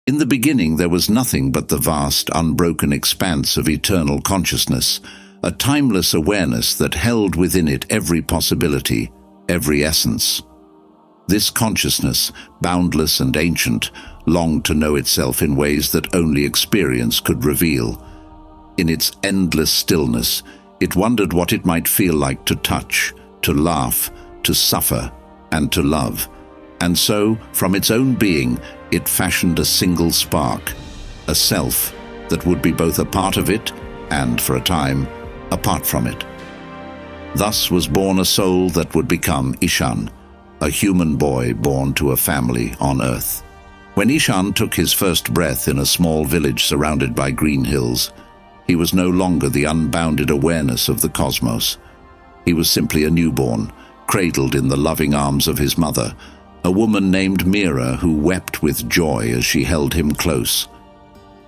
In the beginning there was nothing but the vast, unbroken expanse of eternal consciousness, a timeless awareness that held within it every possibility, every essence. This consciousness, boundless and ancient, longed to know itself in ways that only experience could reveal. In its endless stillness, it wondered what it might feel like to touch, to laugh, to suffer, and to love. And so, from its own being, it fashioned a single spark, a self that would be both a part of it and, for a time, apart from it. Thus was born a soul that would become Ishan, a human boy born to a family on earth. When Ishan took his first breath in a small village surrounded by green hills, he was no longer the unbounded awareness of the cosmos. He was simply a newborn, cradled in the loving arms of his mother, a woman named Mira who wept with joy as she held him close.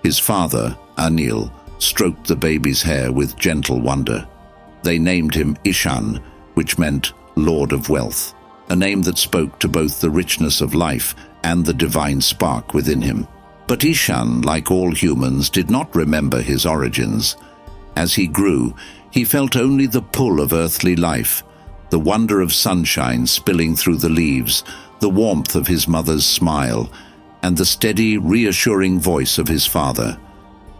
His father, Anil, stroked the baby's hair with gentle wonder. They named him Ishan, which meant Lord of Wealth, a name that spoke to both the richness of life and the divine spark within him. But Ishan, like all humans, did not remember his origins. As he grew, he felt only the pull of earthly life, the wonder of sunshine spilling through the leaves, the warmth of his mother's smile, and the steady, reassuring voice of his father.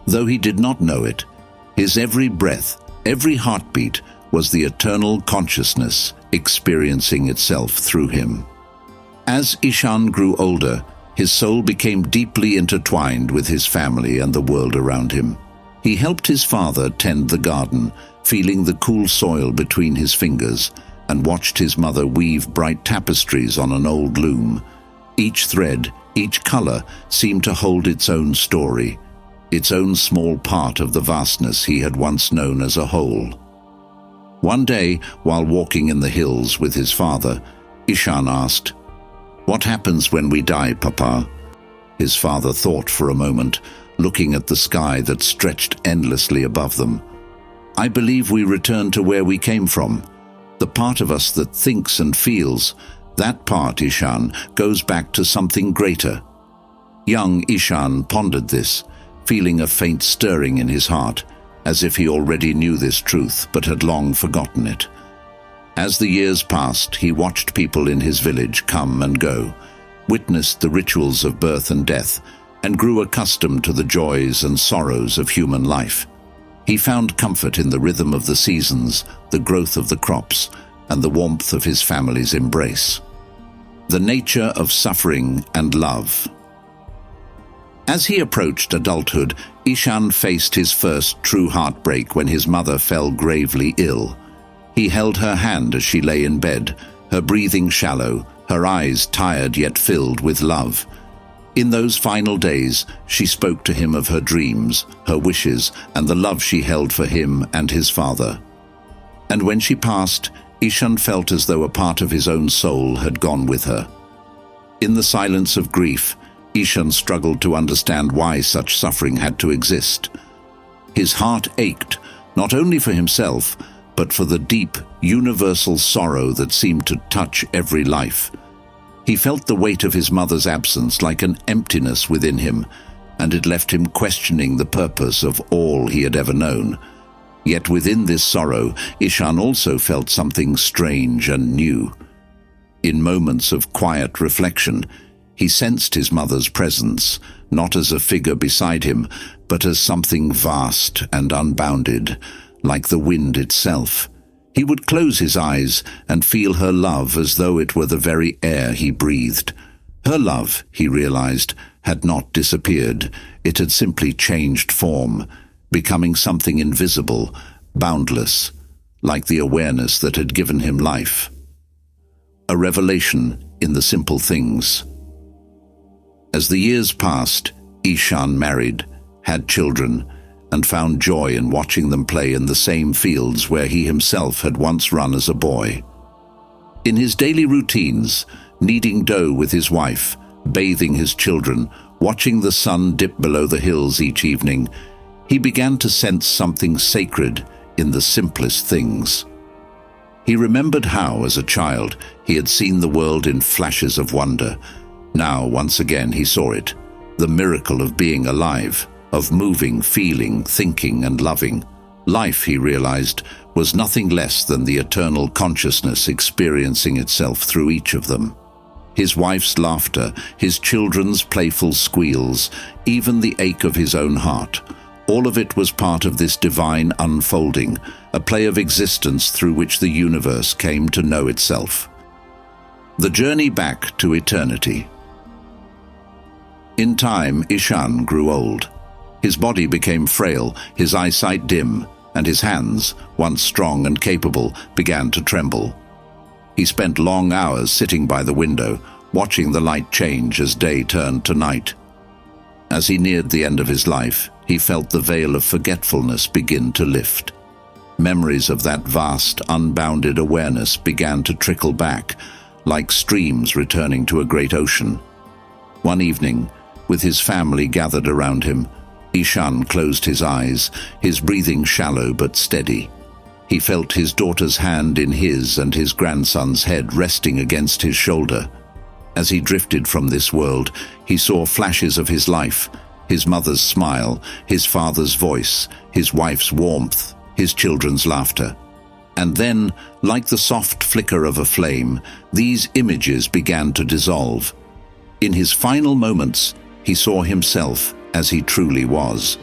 Though he did not know it, his every breath, every heartbeat was the eternal consciousness experiencing itself through him. As Ishan grew older, his soul became deeply intertwined with his family and the world around him. He helped his father tend the garden, feeling the cool soil between his fingers, and watched his mother weave bright tapestries on an old loom. Each thread, each color, seemed to hold its own story, its own small part of the vastness he had once known as a whole. One day, while walking in the hills with his father, Ishan asked, "What happens when we die, Papa?" His father thought for a moment, looking at the sky that stretched endlessly above them. "I believe we return to where we came from. The part of us that thinks and feels, that part, Ishan, goes back to something greater." Young Ishan pondered this, feeling a faint stirring in his heart, as if he already knew this truth but had long forgotten it. As the years passed, he watched people in his village come and go, witnessed the rituals of birth and death, and grew accustomed to the joys and sorrows of human life. He found comfort in the rhythm of the seasons, the growth of the crops, and the warmth of his family's embrace. The nature of suffering and love. As he approached adulthood, Ishan faced his first true heartbreak when his mother fell gravely ill. He held her hand as she lay in bed, her breathing shallow, her eyes tired yet filled with love. In those final days, she spoke to him of her dreams, her wishes, and the love she held for him and his father. And when she passed, Ishan felt as though a part of his own soul had gone with her. In the silence of grief, Ishan struggled to understand why such suffering had to exist. His heart ached, not only for himself, but for the deep, universal sorrow that seemed to touch every life. He felt the weight of his mother's absence like an emptiness within him, and it left him questioning the purpose of all he had ever known. Yet within this sorrow, Ishan also felt something strange and new. In moments of quiet reflection, he sensed his mother's presence, not as a figure beside him, but as something vast and unbounded, like the wind itself. He would close his eyes and feel her love as though it were the very air he breathed. Her love, he realized, had not disappeared. It had simply changed form, becoming something invisible, boundless, like the awareness that had given him life. A revelation in the simple things. As the years passed, Ishan married, had children, and found joy in watching them play in the same fields where he himself had once run as a boy. In his daily routines, kneading dough with his wife, bathing his children, watching the sun dip below the hills each evening, he began to sense something sacred in the simplest things. He remembered how, as a child, he had seen the world in flashes of wonder. Now, once again, he saw it, the miracle of being alive, of moving, feeling, thinking, and loving. Life, he realized, was nothing less than the eternal consciousness experiencing itself through each of them. His wife's laughter, his children's playful squeals, even the ache of his own heart, all of it was part of this divine unfolding, a play of existence through which the universe came to know itself. The journey back to eternity. In time, Ishan grew old. His body became frail, his eyesight dim, and his hands, once strong and capable, began to tremble. He spent long hours sitting by the window, watching the light change as day turned to night. As he neared the end of his life, he felt the veil of forgetfulness begin to lift. Memories of that vast, unbounded awareness began to trickle back, like streams returning to a great ocean. One evening, with his family gathered around him, Ishan closed his eyes, his breathing shallow but steady. He felt his daughter's hand in his and his grandson's head resting against his shoulder. As he drifted from this world, he saw flashes of his life, his mother's smile, his father's voice, his wife's warmth, his children's laughter. And then, like the soft flicker of a flame, these images began to dissolve. In his final moments, he saw himself as he truly was.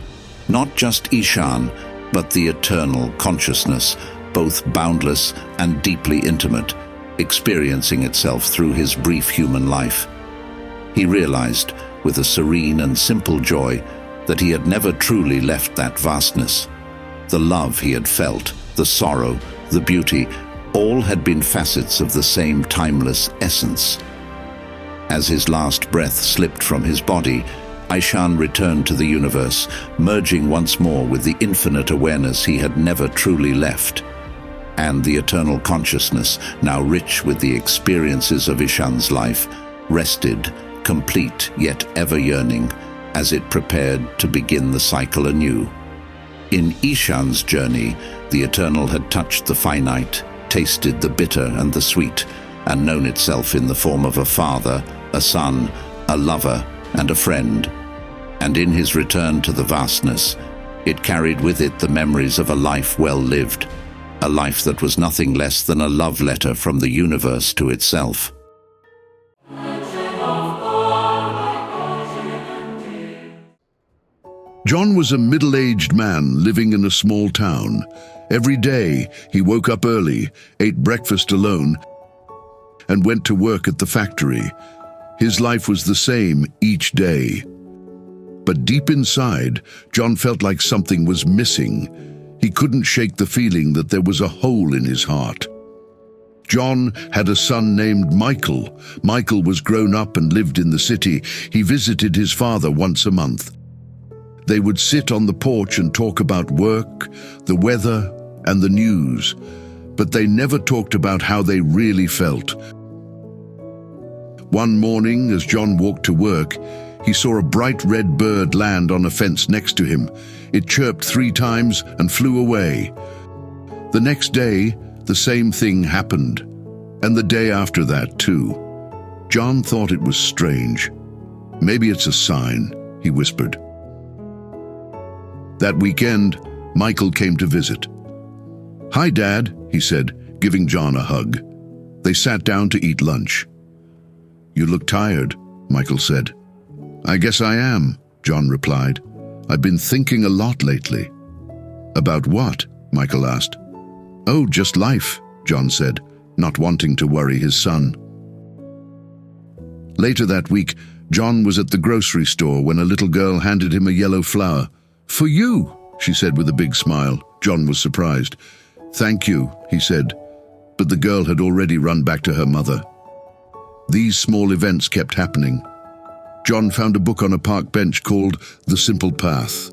Not just Ishan, but the eternal consciousness, both boundless and deeply intimate, experiencing itself through his brief human life. He realized, with a serene and simple joy, that he had never truly left that vastness. The love he had felt, the sorrow, the beauty, all had been facets of the same timeless essence. As his last breath slipped from his body, Ishan returned to the universe, merging once more with the infinite awareness he had never truly left. And the eternal consciousness, now rich with the experiences of Ishan's life, rested, complete yet ever yearning, as it prepared to begin the cycle anew. In Ishan's journey, the eternal had touched the finite, tasted the bitter and the sweet, and known itself in the form of a father, a son, a lover, and a friend. And in his return to the vastness, it carried with it the memories of a life well lived, a life that was nothing less than a love letter from the universe to itself. John was a middle-aged man living in a small town. Every day, he woke up early, ate breakfast alone, and went to work at the factory. His life was the same each day. But deep inside, John felt like something was missing. He couldn't shake the feeling that there was a hole in his heart. John had a son named Michael. Michael was grown up and lived in the city. He visited his father once a month. They would sit on the porch and talk about work, the weather, and the news, but they never talked about how they really felt. One morning, as John walked to work, he saw a bright red bird land on a fence next to him. It chirped 3 times and flew away. The next day, the same thing happened, and the day after that too. John thought it was strange. "Maybe it's a sign," he whispered. That weekend, Michael came to visit. "Hi, Dad," he said, giving John a hug. They sat down to eat lunch. "You look tired," Michael said. "I guess I am," John replied. "I've been thinking a lot lately." "About what?" Michael asked. "Oh, just life," John said, not wanting to worry his son. Later that week, John was at the grocery store when a little girl handed him a yellow flower. "For you," she said with a big smile. John was surprised. "Thank you," he said, but the girl had already run back to her mother. These small events kept happening. John found a book on a park bench called The Simple Path.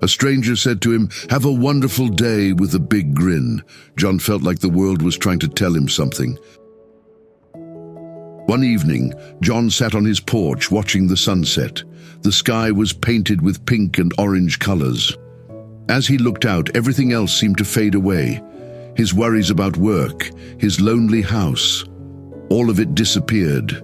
A stranger said to him, "Have a wonderful day," with a big grin. John felt like the world was trying to tell him something. One evening, John sat on his porch watching the sunset. The sky was painted with pink and orange colors. As he looked out, everything else seemed to fade away. His worries about work, his lonely house, all of it disappeared.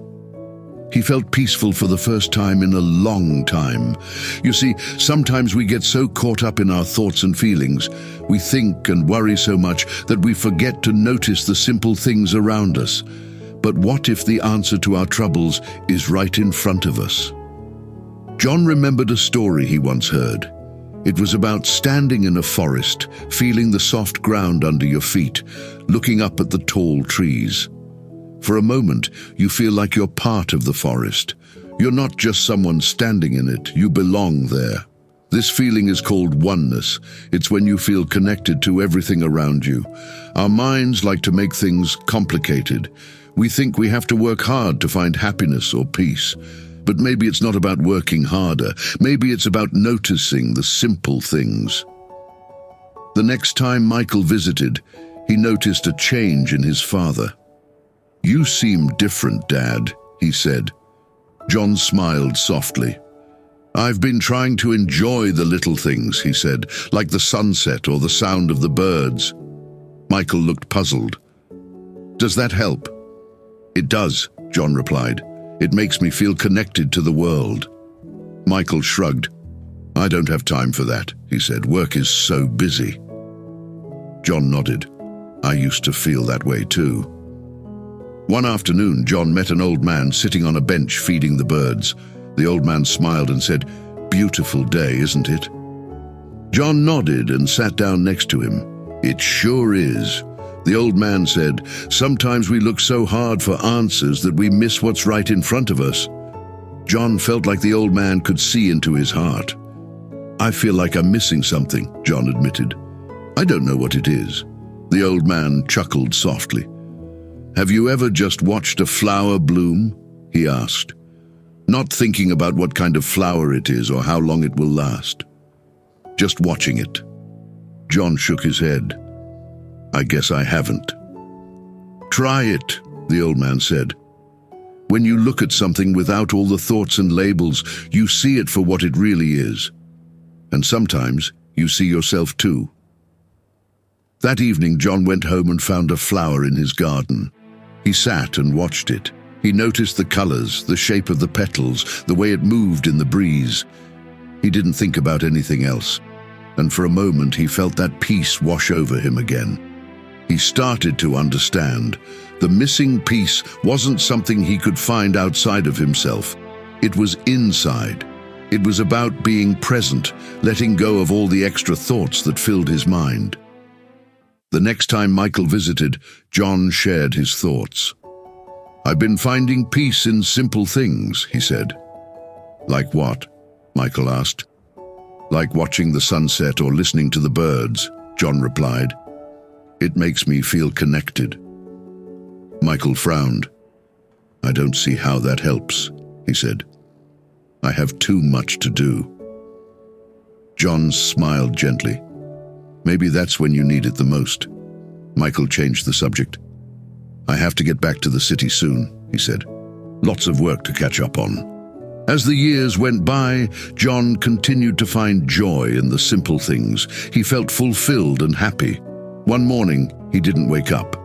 He felt peaceful for the first time in a long time. You see, sometimes we get so caught up in our thoughts and feelings, we think and worry so much that we forget to notice the simple things around us. But what if the answer to our troubles is right in front of us? John remembered a story he once heard. It was about standing in a forest, feeling the soft ground under your feet, looking up at the tall trees. For a moment, you feel like you're part of the forest. You're not just someone standing in it, you belong there. This feeling is called oneness. It's when you feel connected to everything around you. Our minds like to make things complicated. We think we have to work hard to find happiness or peace. But maybe it's not about working harder. Maybe it's about noticing the simple things. The next time Michael visited, he noticed a change in his father. "You seem different, Dad," he said. John smiled softly. "I've been trying to enjoy the little things," he said, "like the sunset or the sound of the birds." Michael looked puzzled. "Does that help?" "It does," John replied. "It makes me feel connected to the world." Michael shrugged. "I don't have time for that," he said. "Work is so busy." John nodded. "I used to feel that way too." One afternoon, John met an old man sitting on a bench feeding the birds. The old man smiled and said, "Beautiful day, isn't it?" John nodded and sat down next to him. "It sure is." The old man said, "Sometimes we look so hard for answers that we miss what's right in front of us." John felt like the old man could see into his heart. "I feel like I'm missing something," John admitted. "I don't know what it is." The old man chuckled softly. "Have you ever just watched a flower bloom?" he asked, not thinking about what kind of flower it is or how long it will last. Just watching it. John shook his head. "I guess I haven't." "Try it," the old man said. "When you look at something without all the thoughts and labels, you see it for what it really is. And sometimes you see yourself too." That evening, John went home and found a flower in his garden. He sat and watched it. He noticed the colors, the shape of the petals, the way it moved in the breeze. He didn't think about anything else. And for a moment, he felt that peace wash over him again. He started to understand. The missing piece wasn't something he could find outside of himself. It was inside. It was about being present, letting go of all the extra thoughts that filled his mind. The next time Michael visited, John shared his thoughts. "I've been finding peace in simple things," he said. "Like what?" Michael asked. "Like watching the sunset or listening to the birds," John replied. "It makes me feel connected." Michael frowned. "I don't see how that helps," he said. "I have too much to do." John smiled gently. "Maybe that's when you need it the most." Michael changed the subject. "I have to get back to the city soon," he said. "Lots of work to catch up on." As the years went by, John continued to find joy in the simple things. He felt fulfilled and happy. One morning, he didn't wake up.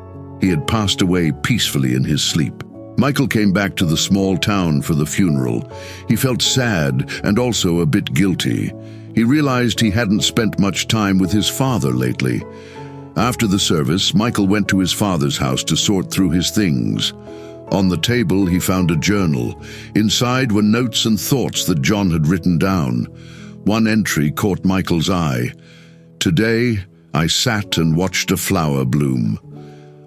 He had passed away peacefully in his sleep. Michael came back to the small town for the funeral. He felt sad and also a bit guilty. He realized he hadn't spent much time with his father lately. After the service, Michael went to his father's house to sort through his things. On the table, he found a journal. Inside were notes and thoughts that John had written down. One entry caught Michael's eye. "Today, I sat and watched a flower bloom.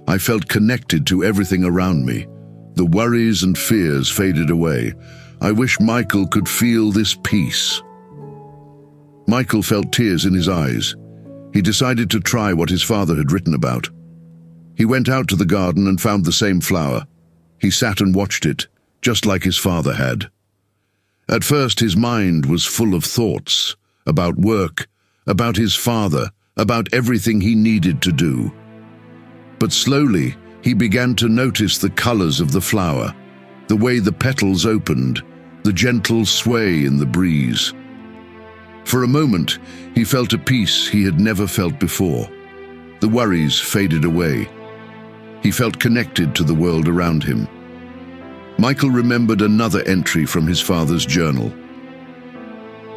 I felt connected to everything around me. The worries and fears faded away. I wish Michael could feel this peace." Michael felt tears in his eyes. He decided to try what his father had written about. He went out to the garden and found the same flower. He sat and watched it, just like his father had. At first, his mind was full of thoughts about work, about his father, about everything he needed to do. But slowly, he began to notice the colors of the flower, the way the petals opened, the gentle sway in the breeze. For a moment, he felt a peace he had never felt before. The worries faded away. He felt connected to the world around him. Michael remembered another entry from his father's journal.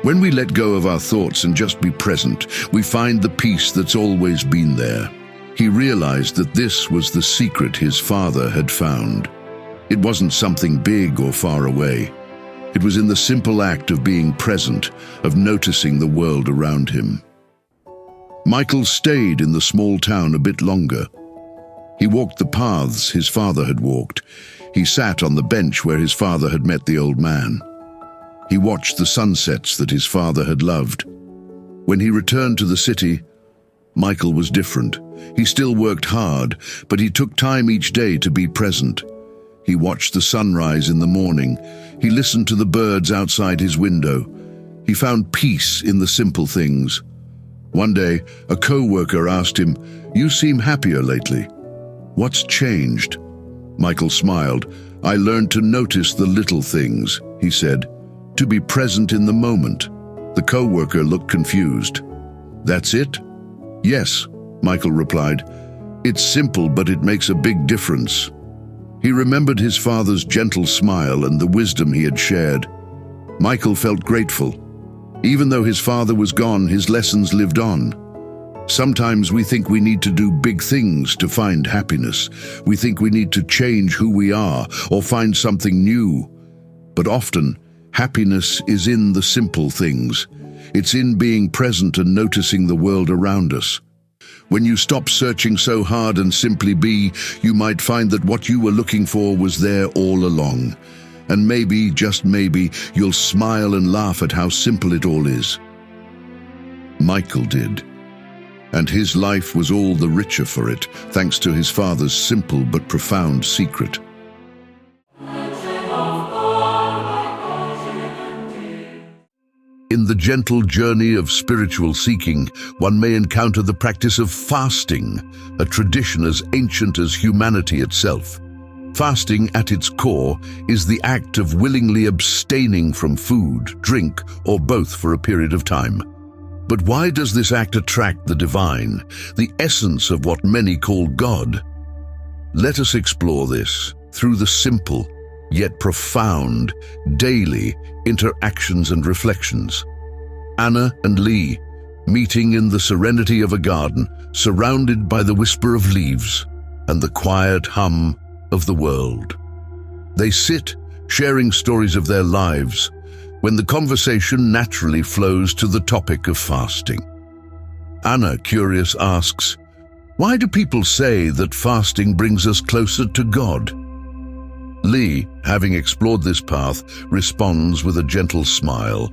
When we let go of our thoughts and just be present, we find the peace that's always been there. He realized that this was the secret his father had found. It wasn't something big or far away. It was in the simple act of being present, of noticing the world around him. Michael stayed in the small town a bit longer. He walked the paths his father had walked. He sat on the bench where his father had met the old man. He watched the sunsets that his father had loved. When he returned to the city, Michael was different. He still worked hard, but he took time each day to be present. He watched the sunrise in the morning. He listened to the birds outside his window. He found peace in the simple things. One day, a co-worker asked him, "You seem happier lately. What's changed?" Michael smiled. "I learned to notice the little things," he said, "to be present in the moment." The co-worker looked confused. "That's it?" "Yes," Michael replied. "It's simple, but it makes a big difference." He remembered his father's gentle smile and the wisdom he had shared. Michael felt grateful. Even though his father was gone, his lessons lived on. Sometimes we think we need to do big things to find happiness. We think we need to change who we are or find something new. But often, happiness is in the simple things. It's in being present and noticing the world around us. When you stop searching so hard and simply be, you might find that what you were looking for was there all along. And maybe, just maybe, you'll smile and laugh at how simple it all is. Michael did. And his life was all the richer for it, thanks to his father's simple but profound secret. In the gentle journey of spiritual seeking, one may encounter the practice of fasting, a tradition as ancient as humanity itself. Fasting, at its core, is the act of willingly abstaining from food, drink, or both for a period of time. But why does this act attract the divine, the essence of what many call God? Let us explore this through the simple, yet profound, daily interactions and reflections. Anna and Lee, meeting in the serenity of a garden, surrounded by the whisper of leaves and the quiet hum of the world. They sit, sharing stories of their lives, when the conversation naturally flows to the topic of fasting. Anna, curious, asks, "Why do people say that fasting brings us closer to God?" Lee, having explored this path, responds with a gentle smile.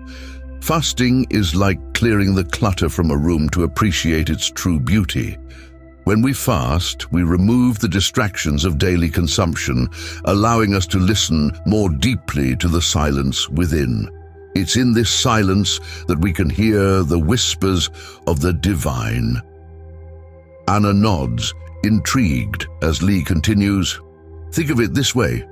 Fasting is like clearing the clutter from a room to appreciate its true beauty. When we fast, we remove the distractions of daily consumption, allowing us to listen more deeply to the silence within. It's in this silence that we can hear the whispers of the divine. Anna nods, intrigued, as Lee continues. Think of it this way.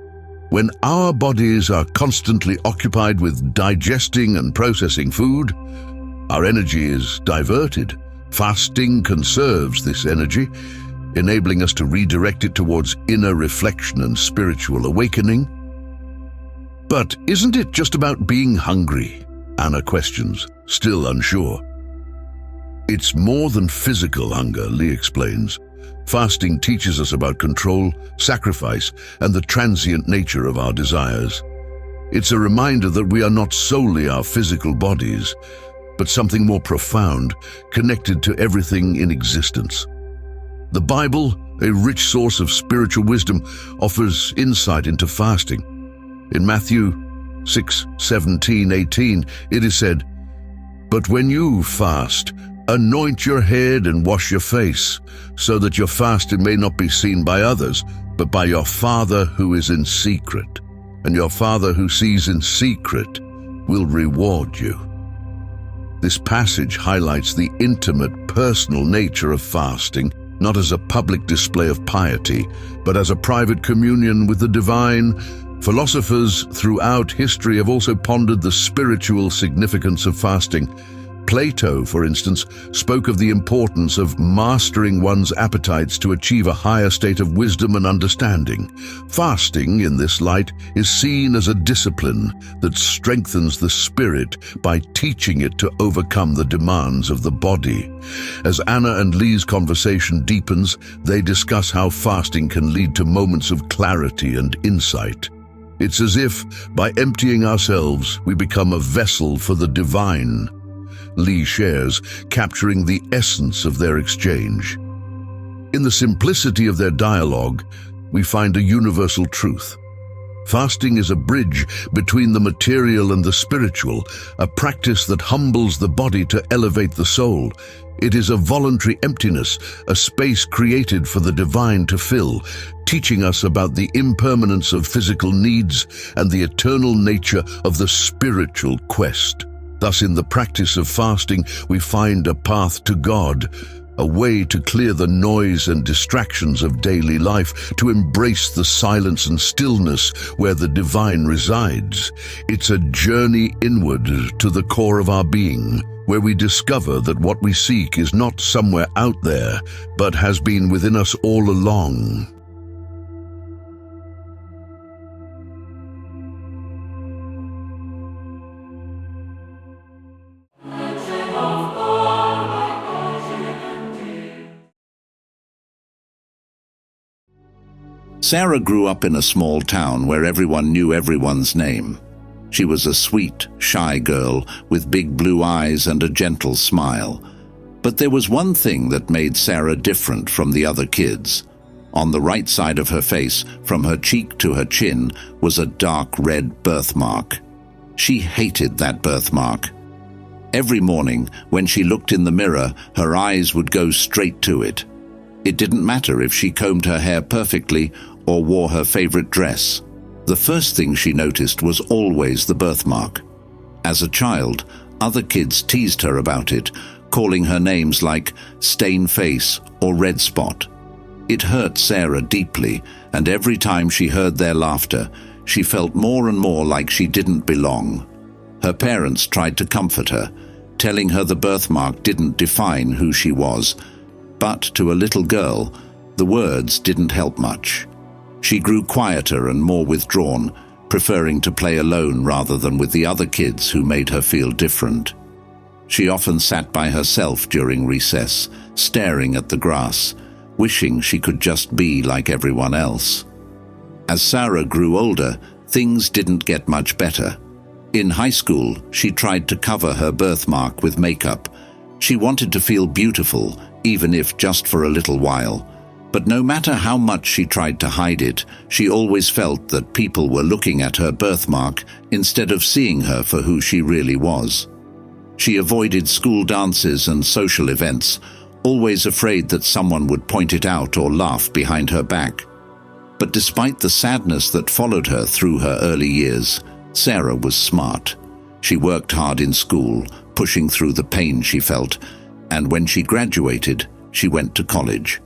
When our bodies are constantly occupied with digesting and processing food, our energy is diverted. Fasting conserves this energy, enabling us to redirect it towards inner reflection and spiritual awakening. But isn't it just about being hungry? Anna questions, still unsure. It's more than physical hunger, Lee explains. Fasting teaches us about control, sacrifice, and the transient nature of our desires. It's a reminder that we are not solely our physical bodies, but something more profound, connected to everything in existence. The Bible, a rich source of spiritual wisdom, offers insight into fasting. In Matthew 6:17-18, it is said, "But when you fast, anoint your head and wash your face, so that your fasting may not be seen by others, but by your Father who is in secret. And your Father who sees in secret will reward you." This passage highlights the intimate, personal nature of fasting, not as a public display of piety, but as a private communion with the divine. Philosophers throughout history have also pondered the spiritual significance of fasting. Plato, for instance, spoke of the importance of mastering one's appetites to achieve a higher state of wisdom and understanding. Fasting, in this light, is seen as a discipline that strengthens the spirit by teaching it to overcome the demands of the body. As Anna and Lee's conversation deepens, they discuss how fasting can lead to moments of clarity and insight. It's as if, by emptying ourselves, we become a vessel for the divine. Lee shares, capturing the essence of their exchange. In the simplicity of their dialogue, we find a universal truth. Fasting is a bridge between the material and the spiritual, a practice that humbles the body to elevate the soul. It is a voluntary emptiness, a space created for the divine to fill, teaching us about the impermanence of physical needs and the eternal nature of the spiritual quest. Thus, in the practice of fasting, we find a path to God, a way to clear the noise and distractions of daily life, to embrace the silence and stillness where the divine resides. It's a journey inward to the core of our being, where we discover that what we seek is not somewhere out there, but has been within us all along. Sara grew up in a small town where everyone knew everyone's name. She was a sweet, shy girl with big blue eyes and a gentle smile. But there was one thing that made Sara different from the other kids. On the right side of her face, from her cheek to her chin, was a dark red birthmark. She hated that birthmark. Every morning, when she looked in the mirror, her eyes would go straight to it. It didn't matter if she combed her hair perfectly or wore her favorite dress. The first thing she noticed was always the birthmark. As a child, other kids teased her about it, calling her names like stain face or red spot. It hurt Sara deeply, and every time she heard their laughter, she felt more and more like she didn't belong. Her parents tried to comfort her, telling her the birthmark didn't define who she was. But to a little girl, the words didn't help much. She grew quieter and more withdrawn, preferring to play alone rather than with the other kids who made her feel different. She often sat by herself during recess, staring at the grass, wishing she could just be like everyone else. As Sara grew older, things didn't get much better. In high school, she tried to cover her birthmark with makeup. She wanted to feel beautiful, even if just for a little while. But no matter how much she tried to hide it, she always felt that people were looking at her birthmark instead of seeing her for who she really was. She avoided school dances and social events, always afraid that someone would point it out or laugh behind her back. But despite the sadness that followed her through her early years, Sara was smart. She worked hard in school, pushing through the pain she felt, and when she graduated, she went to college.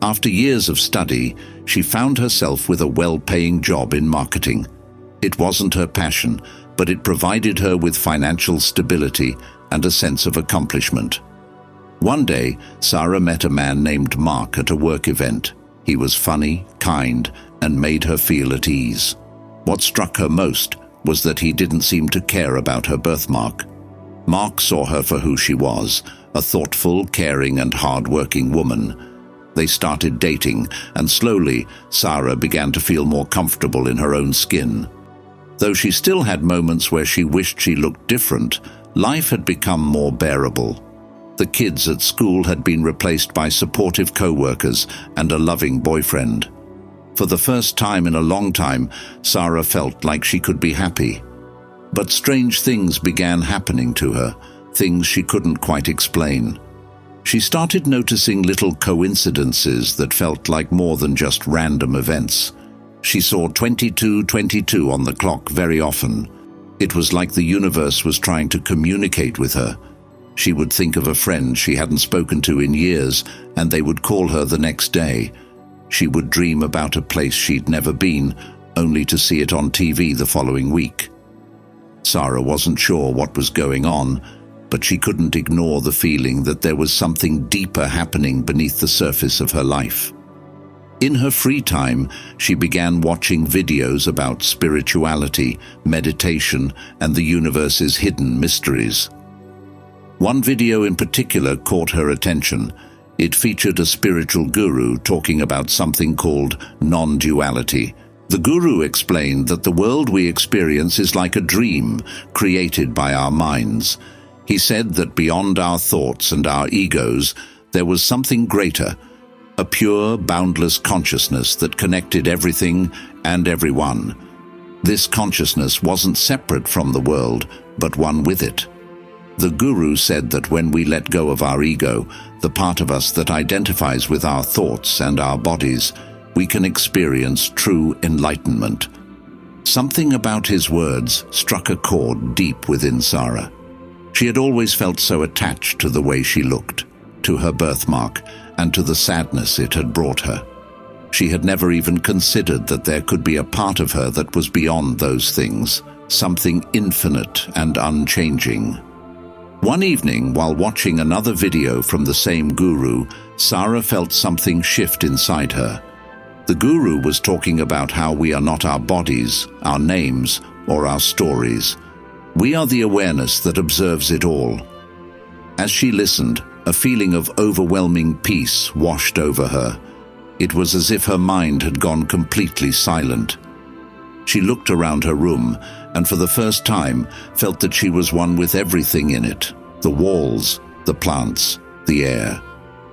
After years of study, she found herself with a well-paying job in marketing. It wasn't her passion, but it provided her with financial stability and a sense of accomplishment. One day, Sara met a man named Mark at a work event. He was funny, kind, and made her feel at ease. What struck her most was that he didn't seem to care about her birthmark. Mark saw her for who she was, a thoughtful, caring, and hard-working woman. They started dating, and slowly, Sara began to feel more comfortable in her own skin. Though she still had moments where she wished she looked different, life had become more bearable. The kids at school had been replaced by supportive co-workers and a loving boyfriend. For the first time in a long time, Sara felt like she could be happy. But strange things began happening to her, things she couldn't quite explain. She started noticing little coincidences that felt like more than just random events. She saw 22:22 on the clock very often. It was like the universe was trying to communicate with her. She would think of a friend she hadn't spoken to in years, and they would call her the next day. She would dream about a place she'd never been, only to see it on TV the following week. Sara wasn't sure what was going on, but she couldn't ignore the feeling that there was something deeper happening beneath the surface of her life. In her free time, she began watching videos about spirituality, meditation, and the universe's hidden mysteries. One video in particular caught her attention. It featured a spiritual guru talking about something called non-duality. The guru explained that the world we experience is like a dream created by our minds. He said that beyond our thoughts and our egos, there was something greater, a pure, boundless consciousness that connected everything and everyone. This consciousness wasn't separate from the world, but one with it. The guru said that when we let go of our ego, the part of us that identifies with our thoughts and our bodies, we can experience true enlightenment. Something about his words struck a chord deep within Sara. She had always felt so attached to the way she looked, to her birthmark, and to the sadness it had brought her. She had never even considered that there could be a part of her that was beyond those things, something infinite and unchanging. One evening, while watching another video from the same guru, Sara felt something shift inside her. The guru was talking about how we are not our bodies, our names, or our stories. We are the awareness that observes it all. As she listened, a feeling of overwhelming peace washed over her. It was as if her mind had gone completely silent. She looked around her room and for the first time felt that she was one with everything in it. The walls, the plants, the air.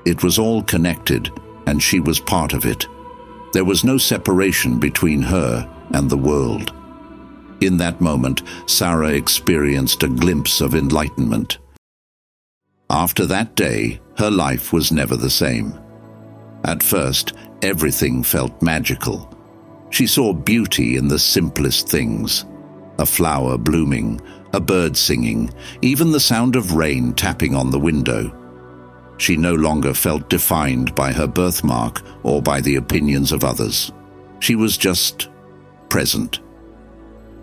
It was all connected, and she was part of it. There was no separation between her and the world. In that moment, Sara experienced a glimpse of enlightenment. After that day, her life was never the same. At first, everything felt magical. She saw beauty in the simplest things. A flower blooming, a bird singing, even the sound of rain tapping on the window. She no longer felt defined by her birthmark or by the opinions of others. She was just present.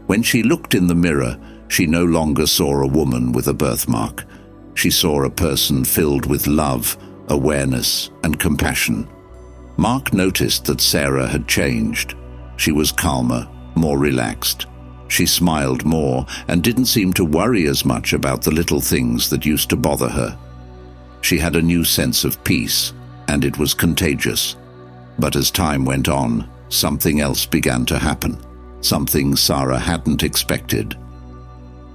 When she looked in the mirror, she no longer saw a woman with a birthmark. She saw a person filled with love, awareness, and compassion. Mark noticed that Sara had changed. She was calmer, more relaxed. She smiled more and didn't seem to worry as much about the little things that used to bother her. She had a new sense of peace, and it was contagious. But as time went on, something else began to happen, something Sara hadn't expected.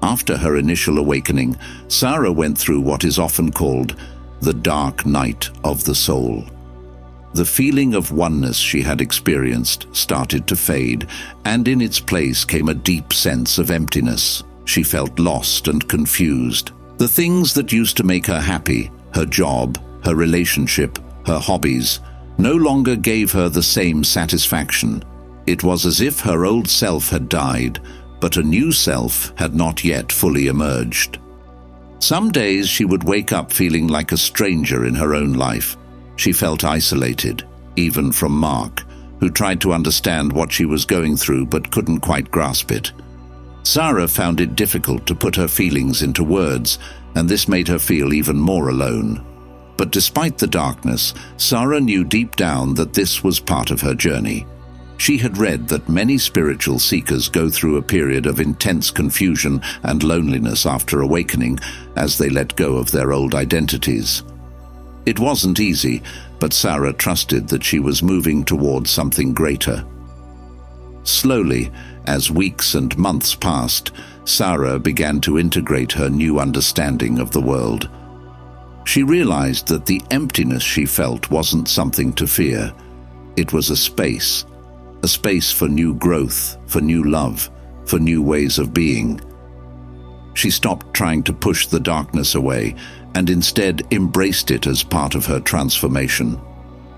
After her initial awakening, Sara went through what is often called the dark night of the soul. The feeling of oneness she had experienced started to fade, and in its place came a deep sense of emptiness. She felt lost and confused. The things that used to make her happy, her job, her relationship, her hobbies, no longer gave her the same satisfaction. It was as if her old self had died, but a new self had not yet fully emerged. Some days she would wake up feeling like a stranger in her own life. She felt isolated, even from Mark, who tried to understand what she was going through but couldn't quite grasp it. Sara found it difficult to put her feelings into words, and this made her feel even more alone. But despite the darkness, Sara knew deep down that this was part of her journey. She had read that many spiritual seekers go through a period of intense confusion and loneliness after awakening as they let go of their old identities. It wasn't easy, but Sara trusted that she was moving towards something greater. Slowly, as weeks and months passed, Sara began to integrate her new understanding of the world. She realized that the emptiness she felt wasn't something to fear. It was a space for new growth, for new love, for new ways of being. She stopped trying to push the darkness away and instead embraced it as part of her transformation.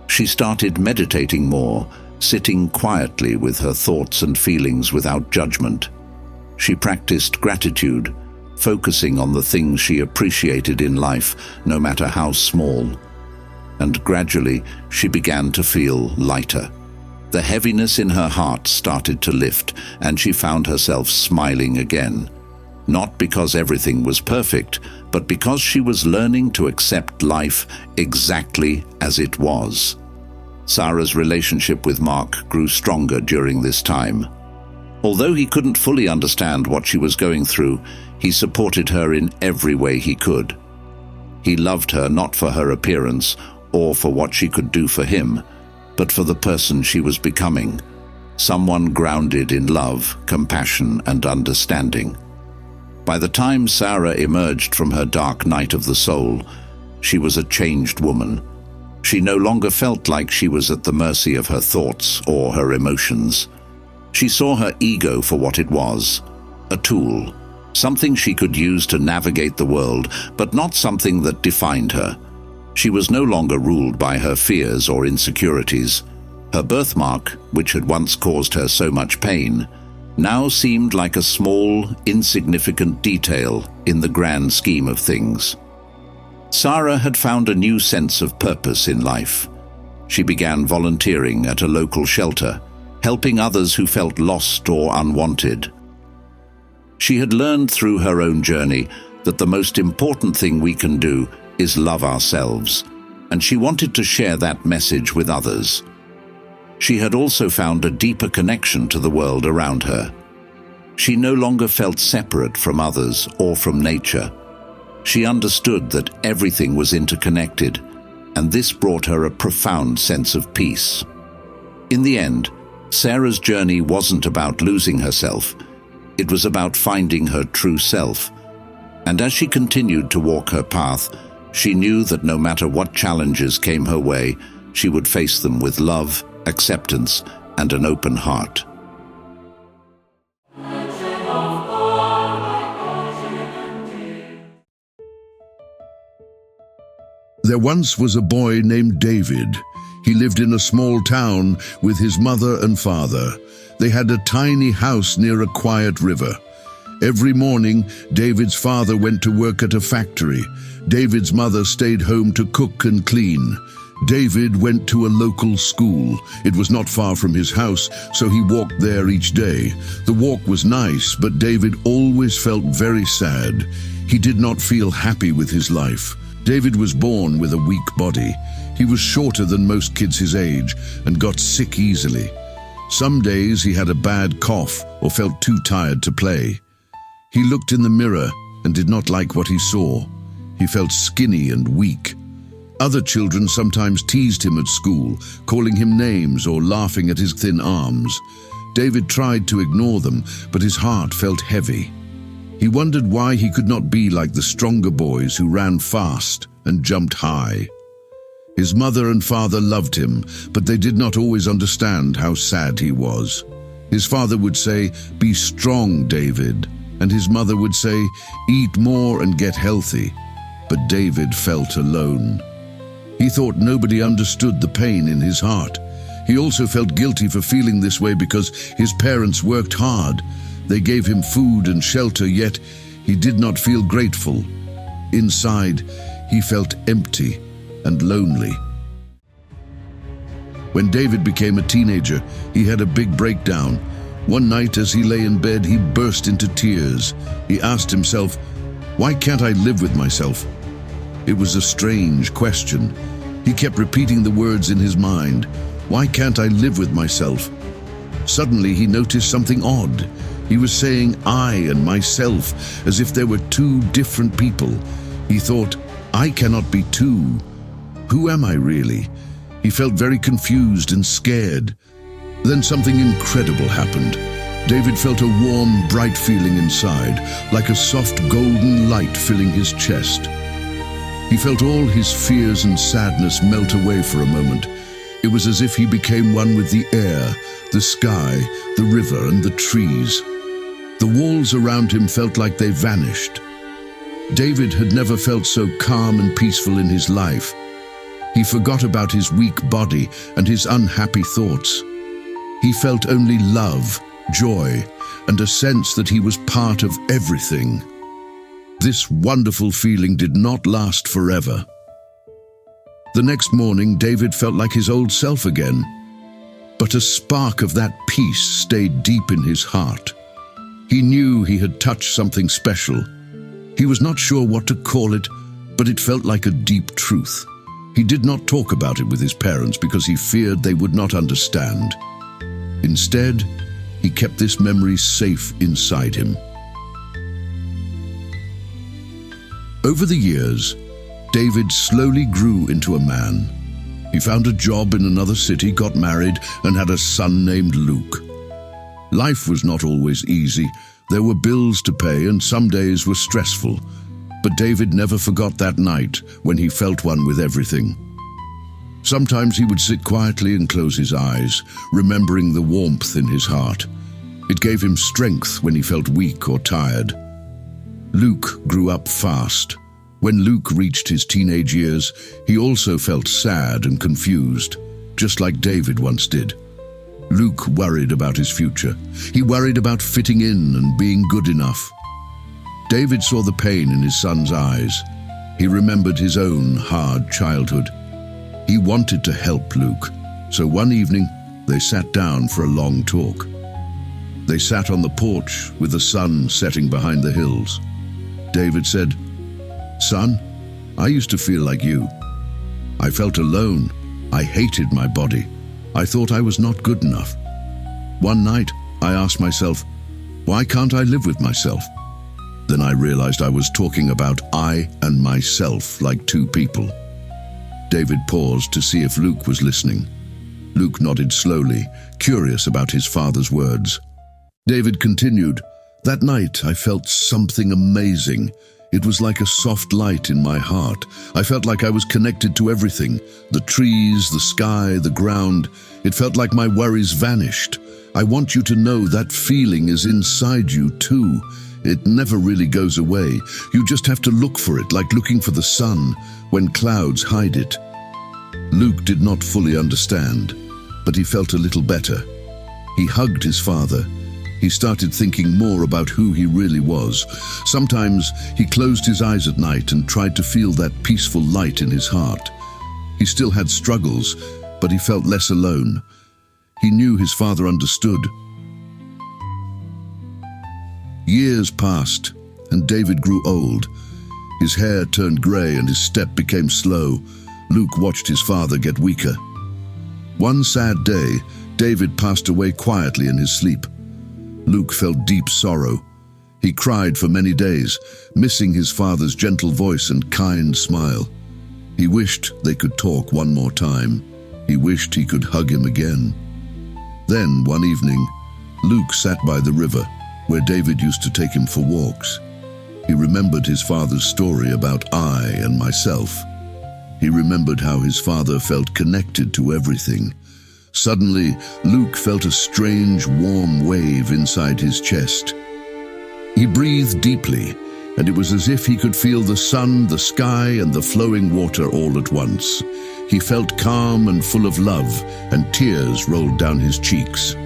She started meditating more, sitting quietly with her thoughts and feelings without judgment. She practiced gratitude, focusing on the things she appreciated in life, no matter how small. And gradually, she began to feel lighter. The heaviness in her heart started to lift, and she found herself smiling again. not because everything was perfect, but because she was learning to accept life exactly as it was. Sara's relationship with Mark grew stronger during this time. Although he couldn't fully understand what she was going through, he supported her in every way he could. He loved her not for her appearance or for what she could do for him, but for the person she was becoming, someone grounded in love, compassion, and understanding. By the time Sara emerged from her dark night of the soul, she was a changed woman. She no longer felt like she was at the mercy of her thoughts or her emotions. She saw her ego for what it was, a tool, something she could use to navigate the world, but not something that defined her. She was no longer ruled by her fears or insecurities. Her birthmark, which had once caused her so much pain, now seemed like a small, insignificant detail in the grand scheme of things. Sara had found a new sense of purpose in life. She began volunteering at a local shelter, helping others who felt lost or unwanted. She had learned through her own journey that the most important thing we can do is love ourselves, and she wanted to share that message with others. She had also found a deeper connection to the world around her. She no longer felt separate from others or from nature. She understood that everything was interconnected, and this brought her a profound sense of peace. In the end, Sara's journey wasn't about losing herself. It was about finding her true self. And as she continued to walk her path, she knew that no matter what challenges came her way, she would face them with love, acceptance, and an open heart. There once was a boy named David. He lived in a small town with his mother and father. They had a tiny house near a quiet river. Every morning, David's father went to work at a factory. David's mother stayed home to cook and clean. David went to a local school. It was not far from his house, so he walked there each day. The walk was nice, but David always felt very sad. He did not feel happy with his life. David was born with a weak body. He was shorter than most kids his age and got sick easily. Some days he had a bad cough or felt too tired to play. He looked in the mirror and did not like what he saw. He felt skinny and weak. Other children sometimes teased him at school, calling him names or laughing at his thin arms. David tried to ignore them, but his heart felt heavy. He wondered why he could not be like the stronger boys who ran fast and jumped high. His mother and father loved him, but they did not always understand how sad he was. His father would say, "Be strong, David," and his mother would say, "Eat more and get healthy." But David felt alone. He thought nobody understood the pain in his heart. He also felt guilty for feeling this way because his parents worked hard. They gave him food and shelter, yet he did not feel grateful. Inside, he felt empty and lonely. When David became a teenager, he had a big breakdown. One night as he lay in bed, he burst into tears. He asked himself, "Why can't I live with myself?" It was a strange question. He kept repeating the words in his mind. "Why can't I live with myself?" Suddenly he noticed something odd. He was saying "I" and "myself" as if there were two different people. He thought, "I cannot be two. Who am I really?" He felt very confused and scared. Then something incredible happened. David felt a warm, bright feeling inside, like a soft golden light filling his chest. He felt all his fears and sadness melt away for a moment. It was as if he became one with the air, the sky, the river, and the trees. The walls around him felt like they vanished. David had never felt so calm and peaceful in his life. He forgot about his weak body and his unhappy thoughts. He felt only love, joy, and a sense that he was part of everything. This wonderful feeling did not last forever. The next morning, David felt like his old self again, but a spark of that peace stayed deep in his heart. He knew he had touched something special. He was not sure what to call it, but it felt like a deep truth. He did not talk about it with his parents because he feared they would not understand. Instead, he kept this memory safe inside him. Over the years, David slowly grew into a man. He found a job in another city, got married, and had a son named Luke. Life was not always easy. There were bills to pay, and some days were stressful. But David never forgot that night when he felt one with everything. Sometimes he would sit quietly and close his eyes, remembering the warmth in his heart. It gave him strength when he felt weak or tired. Luke grew up fast. When Luke reached his teenage years, he also felt sad and confused, just like David once did. Luke worried about his future. He worried about fitting in and being good enough. David saw the pain in his son's eyes. He remembered his own hard childhood. He wanted to help Luke, so one evening they sat down for a long talk. They sat on the porch with the sun setting behind the hills. David said, "Son, I used to feel like you. I felt alone. I hated my body. I thought I was not good enough. One night, I asked myself, why can't I live with myself? Then I realized I was talking about I and myself like two people." David paused to see if Luke was listening. Luke nodded slowly, curious about his father's words. David continued, "That night I felt something amazing. It was like a soft light in my heart. I felt like I was connected to everything. The trees, the sky, the ground. It felt like my worries vanished. I want you to know that feeling is inside you too. It never really goes away. You just have to look for it, like looking for the sun when clouds hide it." Luke did not fully understand, but he felt a little better. He hugged his father. He started thinking more about who he really was. Sometimes he closed his eyes at night and tried to feel that peaceful light in his heart. He still had struggles, but he felt less alone. He knew his father understood. Years passed, and David grew old. His hair turned gray and his step became slow. Luke watched his father get weaker. One sad day, David passed away quietly in his sleep. Luke felt deep sorrow. He cried for many days, missing his father's gentle voice and kind smile. He wished they could talk one more time. He wished he could hug him again. Then, one evening, Luke sat by the river, where David used to take him for walks. He remembered his father's story about I and myself. He remembered how his father felt connected to everything. Suddenly, Luke felt a strange, warm wave inside his chest. He breathed deeply, and it was as if he could feel the sun, the sky, and the flowing water all at once. He felt calm and full of love, and tears rolled down his cheeks.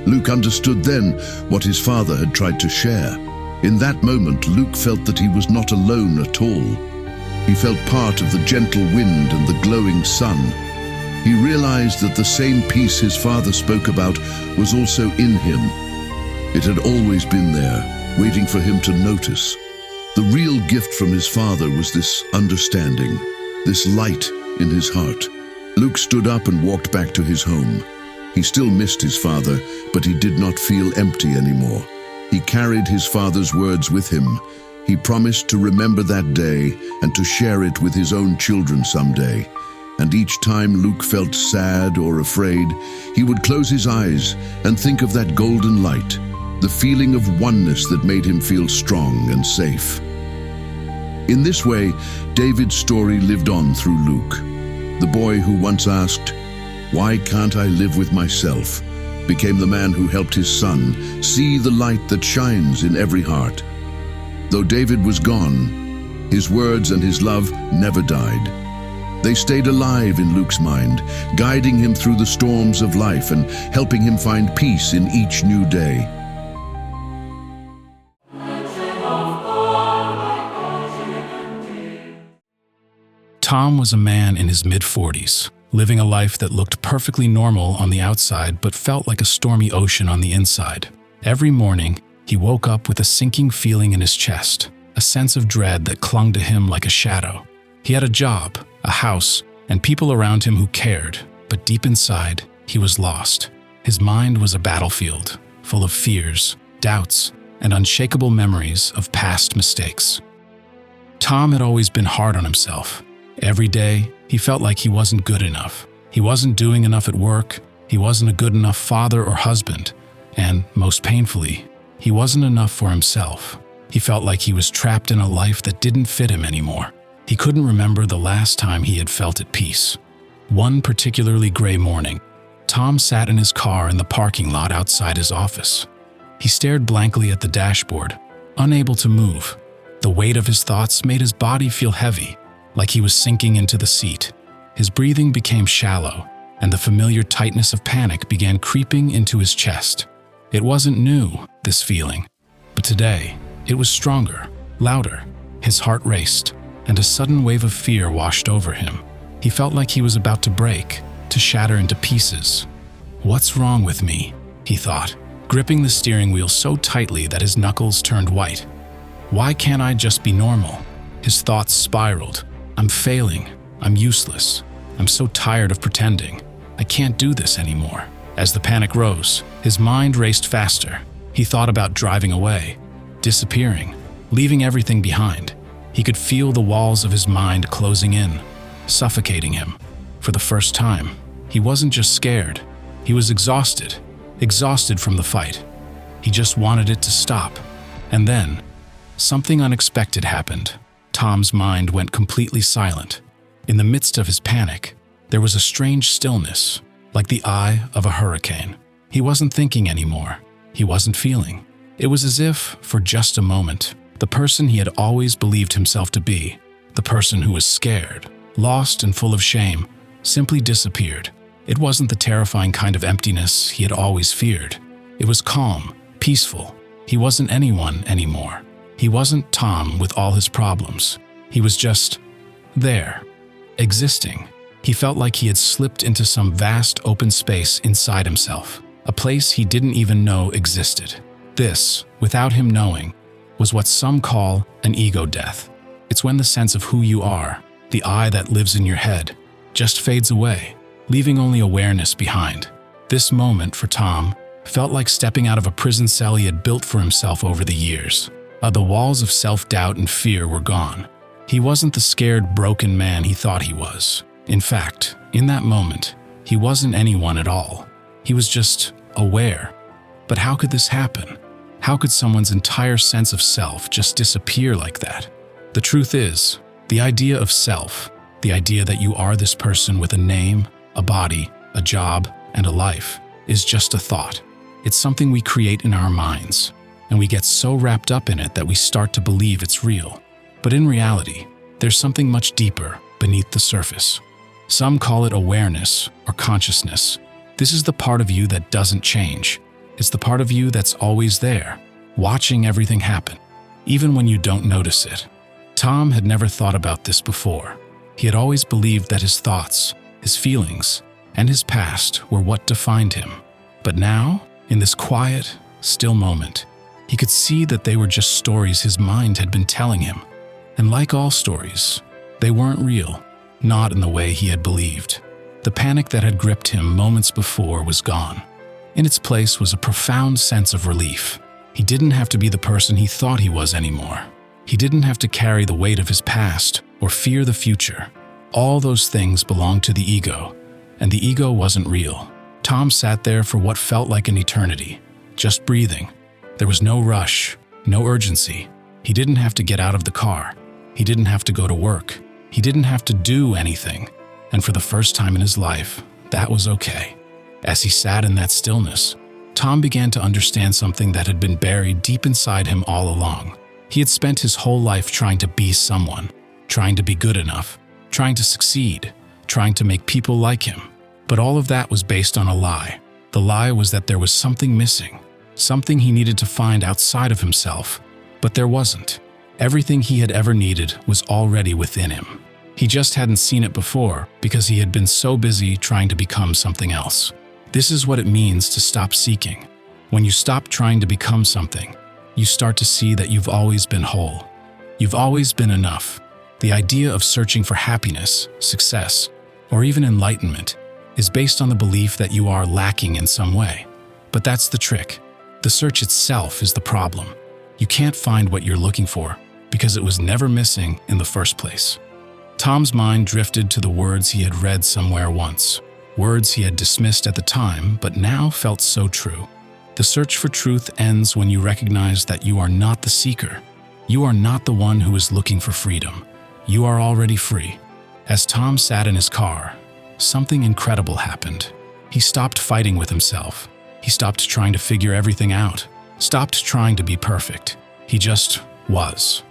Luke understood then what his father had tried to share. In that moment, Luke felt that he was not alone at all. He felt part of the gentle wind and the glowing sun. He realized that the same peace his father spoke about was also in him. It had always been there, waiting for him to notice. The real gift from his father was this understanding, this light in his heart. Luke stood up and walked back to his home. He still missed his father, but he did not feel empty anymore. He carried his father's words with him. He promised to remember that day and to share it with his own children someday. And each time Luke felt sad or afraid, he would close his eyes and think of that golden light, the feeling of oneness that made him feel strong and safe. In this way, David's story lived on through Luke. The boy who once asked, "Why can't I live with myself?" became the man who helped his son see the light that shines in every heart. Though David was gone, his words and his love never died. They stayed alive in Luke's mind, guiding him through the storms of life and helping him find peace in each new day. Tom was a man in his mid-40s, living a life that looked perfectly normal on the outside but felt like a stormy ocean on the inside. Every morning, he woke up with a sinking feeling in his chest, a sense of dread that clung to him like a shadow. He had a job, a house, and people around him who cared, but deep inside, he was lost. His mind was a battlefield, full of fears, doubts, and unshakable memories of past mistakes. Tom had always been hard on himself. Every day, he felt like he wasn't good enough. He wasn't doing enough at work, he wasn't a good enough father or husband, and, most painfully, he wasn't enough for himself. He felt like he was trapped in a life that didn't fit him anymore. He couldn't remember the last time he had felt at peace. One particularly gray morning, Tom sat in his car in the parking lot outside his office. He stared blankly at the dashboard, unable to move. The weight of his thoughts made his body feel heavy, like he was sinking into the seat. His breathing became shallow, and the familiar tightness of panic began creeping into his chest. It wasn't new, this feeling, but today, it was stronger, louder. His heart raced, and a sudden wave of fear washed over him. He felt like he was about to break, to shatter into pieces. "What's wrong with me?" he thought, gripping the steering wheel so tightly that his knuckles turned white. "Why can't I just be normal?" His thoughts spiraled. "I'm failing. I'm useless. I'm so tired of pretending. I can't do this anymore." As the panic rose, his mind raced faster. He thought about driving away, disappearing, leaving everything behind. He could feel the walls of his mind closing in, suffocating him. For the first time, he wasn't just scared. He was exhausted from the fight. He just wanted it to stop. And then, something unexpected happened. Tom's mind went completely silent. In the midst of his panic, there was a strange stillness, like the eye of a hurricane. He wasn't thinking anymore. He wasn't feeling. It was as if, for just a moment, the person he had always believed himself to be, the person who was scared, lost and full of shame, simply disappeared. It wasn't the terrifying kind of emptiness he had always feared. It was calm, peaceful. He wasn't anyone anymore. He wasn't Tom with all his problems. He was just there, existing. He felt like he had slipped into some vast open space inside himself, a place he didn't even know existed. This, without him knowing, was what some call an ego death. It's when the sense of who you are, the I that lives in your head, just fades away, leaving only awareness behind. This moment for Tom felt like stepping out of a prison cell he had built for himself over the years. The walls of self-doubt and fear were gone. He wasn't the scared, broken man he thought he was. In fact, in that moment, he wasn't anyone at all. He was just aware. But how could this happen? How could someone's entire sense of self just disappear like that? The truth is, the idea of self, the idea that you are this person with a name, a body, a job, and a life, is just a thought. It's something we create in our minds, and we get so wrapped up in it that we start to believe it's real. But in reality, there's something much deeper beneath the surface. Some call it awareness or consciousness. This is the part of you that doesn't change. It's the part of you that's always there, watching everything happen, even when you don't notice it. Tom had never thought about this before. He had always believed that his thoughts, his feelings, and his past were what defined him. But now, in this quiet, still moment, he could see that they were just stories his mind had been telling him. And like all stories, they weren't real, not in the way he had believed. The panic that had gripped him moments before was gone. In its place was a profound sense of relief. He didn't have to be the person he thought he was anymore. He didn't have to carry the weight of his past or fear the future. All those things belonged to the ego, and the ego wasn't real. Tom sat there for what felt like an eternity, just breathing. There was no rush, no urgency. He didn't have to get out of the car. He didn't have to go to work. He didn't have to do anything. And for the first time in his life, that was okay. As he sat in that stillness, Tom began to understand something that had been buried deep inside him all along. He had spent his whole life trying to be someone, trying to be good enough, trying to succeed, trying to make people like him. But all of that was based on a lie. The lie was that there was something missing, something he needed to find outside of himself. But there wasn't. Everything he had ever needed was already within him. He just hadn't seen it before because he had been so busy trying to become something else. This is what it means to stop seeking. When you stop trying to become something, you start to see that you've always been whole. You've always been enough. The idea of searching for happiness, success, or even enlightenment is based on the belief that you are lacking in some way. But that's the trick. The search itself is the problem. You can't find what you're looking for because it was never missing in the first place. Tom's mind drifted to the words he had read somewhere once, words he had dismissed at the time but now felt so true. The search for truth ends when you recognize that you are not the seeker. You are not the one who is looking for freedom. You are already free. As Tom sat in his car, something incredible happened. He stopped fighting with himself. He stopped trying to figure everything out, stopped trying to be perfect. He just was.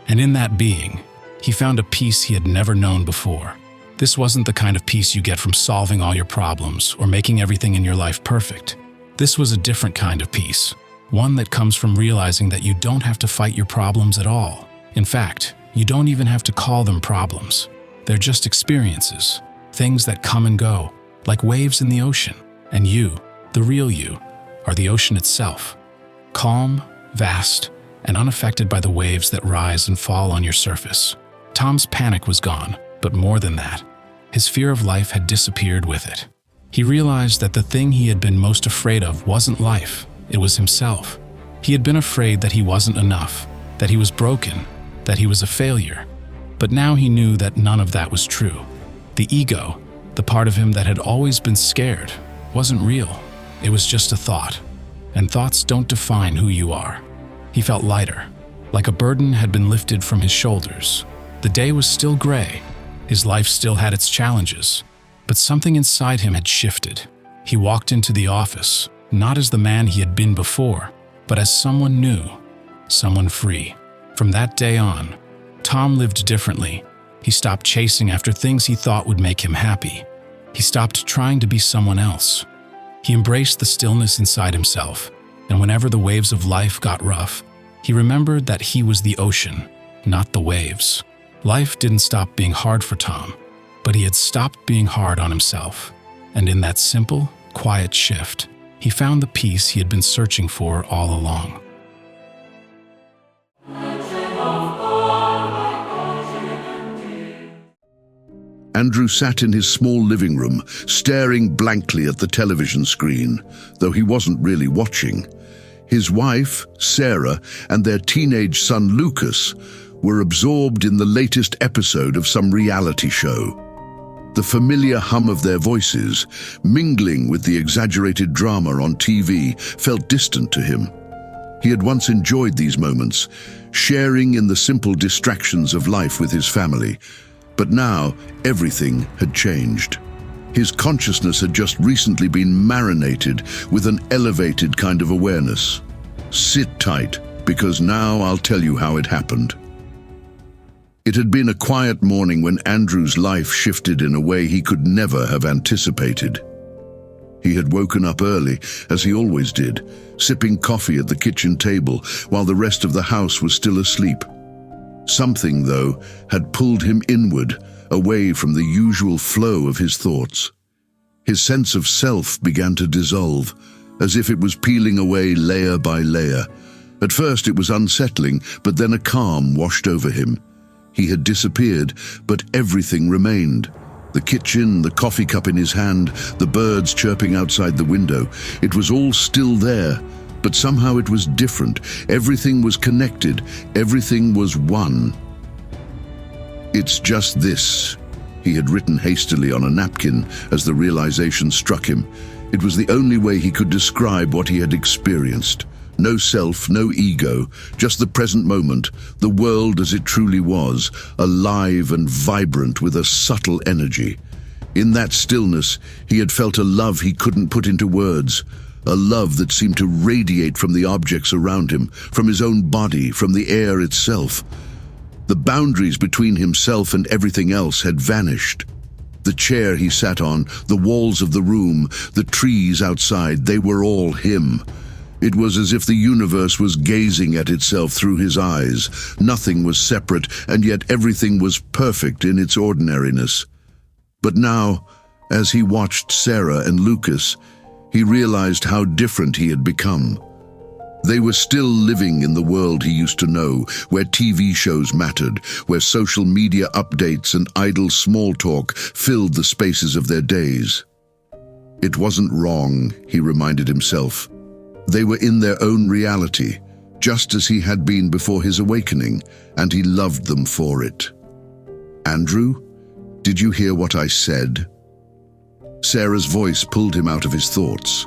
And in that being, he found a peace he had never known before. This wasn't the kind of peace you get from solving all your problems or making everything in your life perfect. This was a different kind of peace, one that comes from realizing that you don't have to fight your problems at all. In fact, you don't even have to call them problems. They're just experiences, things that come and go, like waves in the ocean. And you, the real you, are the ocean itself. Calm, vast, and unaffected by the waves that rise and fall on your surface. Tom's panic was gone, but more than that, his fear of life had disappeared with it. He realized that the thing he had been most afraid of wasn't life, it was himself. He had been afraid that he wasn't enough, that he was broken, that he was a failure. But now he knew that none of that was true. The ego, the part of him that had always been scared, wasn't real. It was just a thought. And thoughts don't define who you are. He felt lighter, like a burden had been lifted from his shoulders. The day was still gray. His life still had its challenges. But something inside him had shifted. He walked into the office, not as the man he had been before, but as someone new, someone free. From that day on, Tom lived differently. He stopped chasing after things he thought would make him happy. He stopped trying to be someone else. He embraced the stillness inside himself, and whenever the waves of life got rough, he remembered that he was the ocean, not the waves. Life didn't stop being hard for Tom, but he had stopped being hard on himself. And in that simple, quiet shift, he found the peace he had been searching for all along. Andrew sat in his small living room, staring blankly at the television screen, though he wasn't really watching. His wife, Sara, and their teenage son, Lucas, were absorbed in the latest episode of some reality show. The familiar hum of their voices, mingling with the exaggerated drama on TV, felt distant to him. He had once enjoyed these moments, sharing in the simple distractions of life with his family. But now, everything had changed. His consciousness had just recently been marinated with an elevated kind of awareness. Sit tight, because now I'll tell you how it happened. It had been a quiet morning when Andrew's life shifted in a way he could never have anticipated. He had woken up early, as he always did, sipping coffee at the kitchen table while the rest of the house was still asleep. Something, though, had pulled him inward, away from the usual flow of his thoughts. His sense of self began to dissolve, as if it was peeling away layer by layer. At first it was unsettling, but then a calm washed over him. He had disappeared, but everything remained. The kitchen, the coffee cup in his hand, the birds chirping outside the window. It was all still there, but somehow it was different. Everything was connected. Everything was one. "It's just this," he had written hastily on a napkin as the realization struck him. It was the only way he could describe what he had experienced. No self, no ego, just the present moment, the world as it truly was, alive and vibrant with a subtle energy. In that stillness, he had felt a love he couldn't put into words, a love that seemed to radiate from the objects around him, from his own body, from the air itself. The boundaries between himself and everything else had vanished. The chair he sat on, the walls of the room, the trees outside, they were all him. It was as if the universe was gazing at itself through his eyes. Nothing was separate, and yet everything was perfect in its ordinariness. But now, as he watched Sara and Lucas, he realized how different he had become. They were still living in the world he used to know, where TV shows mattered, where social media updates and idle small talk filled the spaces of their days. It wasn't wrong, he reminded himself. They were in their own reality, just as he had been before his awakening, and he loved them for it. "Andrew, did you hear what I said?" Sara's voice pulled him out of his thoughts.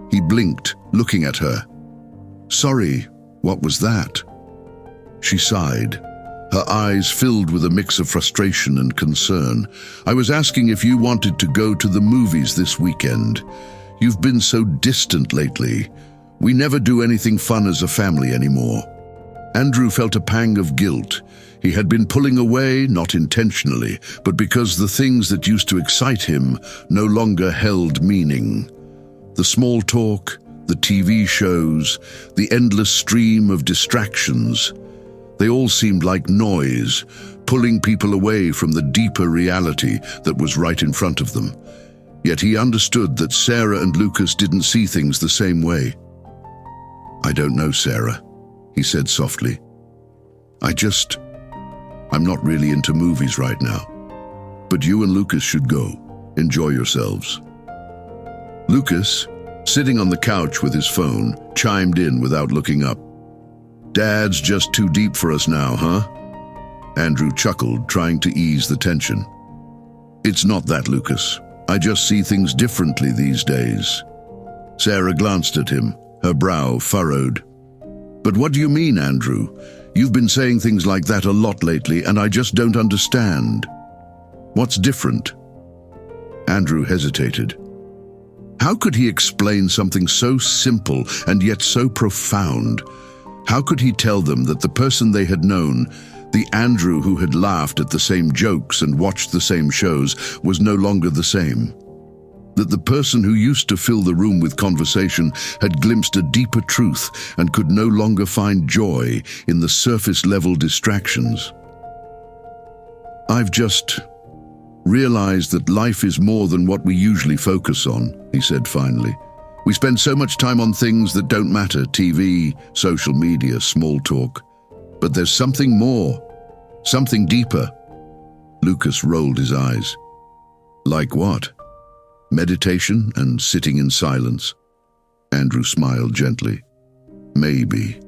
He blinked, looking at her. "Sorry, what was that?" She sighed, her eyes filled with a mix of frustration and concern. "I was asking if you wanted to go to the movies this weekend. You've been so distant lately. We never do anything fun as a family anymore." Andrew felt a pang of guilt. He had been pulling away, not intentionally, but because the things that used to excite him no longer held meaning. The small talk, the TV shows, the endless stream of distractions, they all seemed like noise, pulling people away from the deeper reality that was right in front of them. Yet he understood that Sara and Lucas didn't see things the same way. "I don't know, Sara," he said softly. I'm not really into movies right now. But you and Lucas should go. Enjoy yourselves." Lucas, sitting on the couch with his phone, chimed in without looking up. "Dad's just too deep for us now, huh?" Andrew chuckled, trying to ease the tension. "It's not that, Lucas. I just see things differently these days." Sara glanced at him, her brow furrowed. "But what do you mean, Andrew? You've been saying things like that a lot lately, and I just don't understand. What's different?" Andrew hesitated. How could he explain something so simple and yet so profound? How could he tell them that the person they had known, the Andrew who had laughed at the same jokes and watched the same shows, was no longer the same? That the person who used to fill the room with conversation had glimpsed a deeper truth and could no longer find joy in the surface-level distractions? "I've just realized that life is more than what we usually focus on," he said finally. "We spend so much time on things that don't matter, TV, social media, small talk. But there's something more, something deeper." Lucas rolled his eyes. "Like what?" "Meditation and sitting in silence." Andrew smiled gently. "Maybe.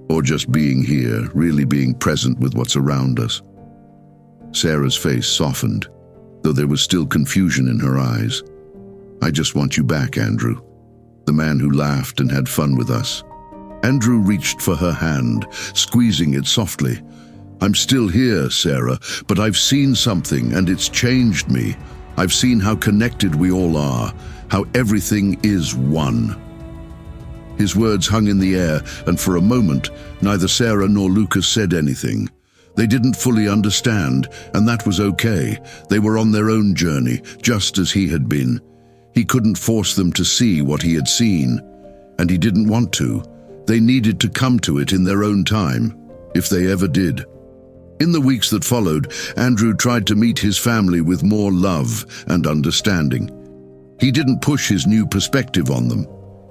Or just being here, really being present with what's around us." Sara's face softened, though there was still confusion in her eyes. "I just want you back, Andrew. The man who laughed and had fun with us." Andrew reached for her hand, squeezing it softly. "I'm still here, Sara, but I've seen something and it's changed me. I've seen how connected we all are, how everything is one." His words hung in the air, and for a moment, neither Sara nor Lucas said anything. They didn't fully understand, and that was okay. They were on their own journey, just as he had been. He couldn't force them to see what he had seen, and he didn't want to. They needed to come to it in their own time, if they ever did. In the weeks that followed, Andrew tried to meet his family with more love and understanding. He didn't push his new perspective on them.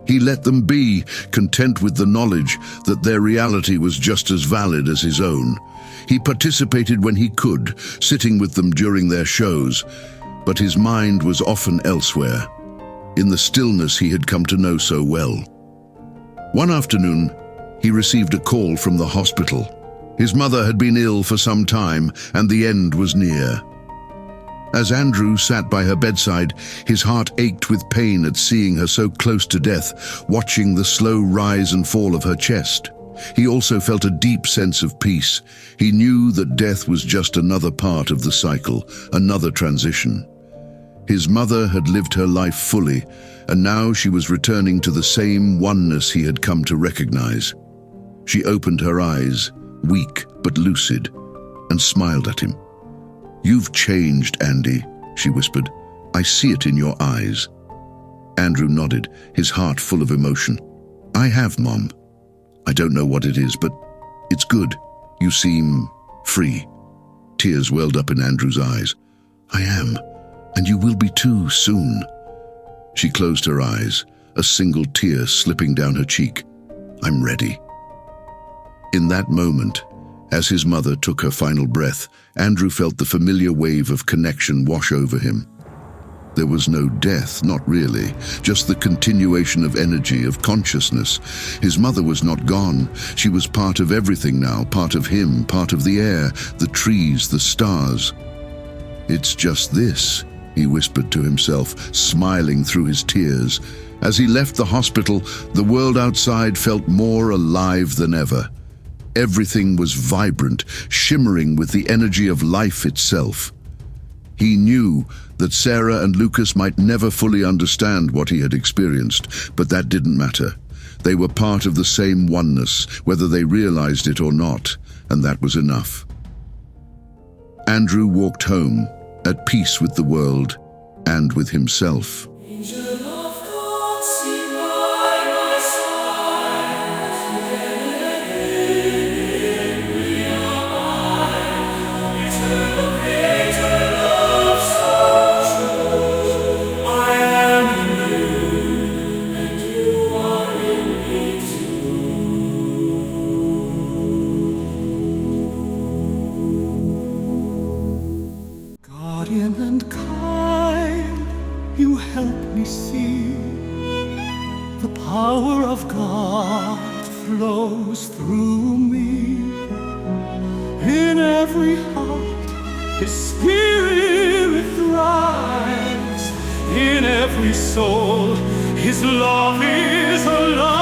He let them be, content with the knowledge that their reality was just as valid as his own. He participated when he could, sitting with them during their shows, but his mind was often elsewhere, in the stillness he had come to know so well. One afternoon, he received a call from the hospital. His mother had been ill for some time, and the end was near. As Andrew sat by her bedside, his heart ached with pain at seeing her so close to death, watching the slow rise and fall of her chest. He also felt a deep sense of peace. He knew that death was just another part of the cycle, another transition. His mother had lived her life fully, and now she was returning to the same oneness he had come to recognize. She opened her eyes, weak but lucid, and smiled at him. "You've changed, Andy," she whispered. "I see it in your eyes." Andrew nodded, his heart full of emotion. "I have, Mom. I don't know what it is, but it's good. You seem free." Tears welled up in Andrew's eyes. "I am, and you will be too soon." She closed her eyes, a single tear slipping down her cheek. I'm ready." In that moment, as his mother took her final breath, Andrew felt the familiar wave of connection wash over him. There was no death, not really, just the continuation of energy, of consciousness. His mother was not gone. She was part of everything now, part of him, part of the air, the trees, the stars. "It's just this," he whispered to himself, smiling through his tears. As he left the hospital, the world outside felt more alive than ever. Everything was vibrant, shimmering with the energy of life itself. He knew that Sara and Lucas might never fully understand what he had experienced, but that didn't matter. They were part of the same oneness, whether they realized it or not, and that was enough. Andrew walked home, at peace with the world and with himself. Guardian and kind, you help me see the power of God flows through me. In every heart, His Spirit thrives. In every soul, His love is alive.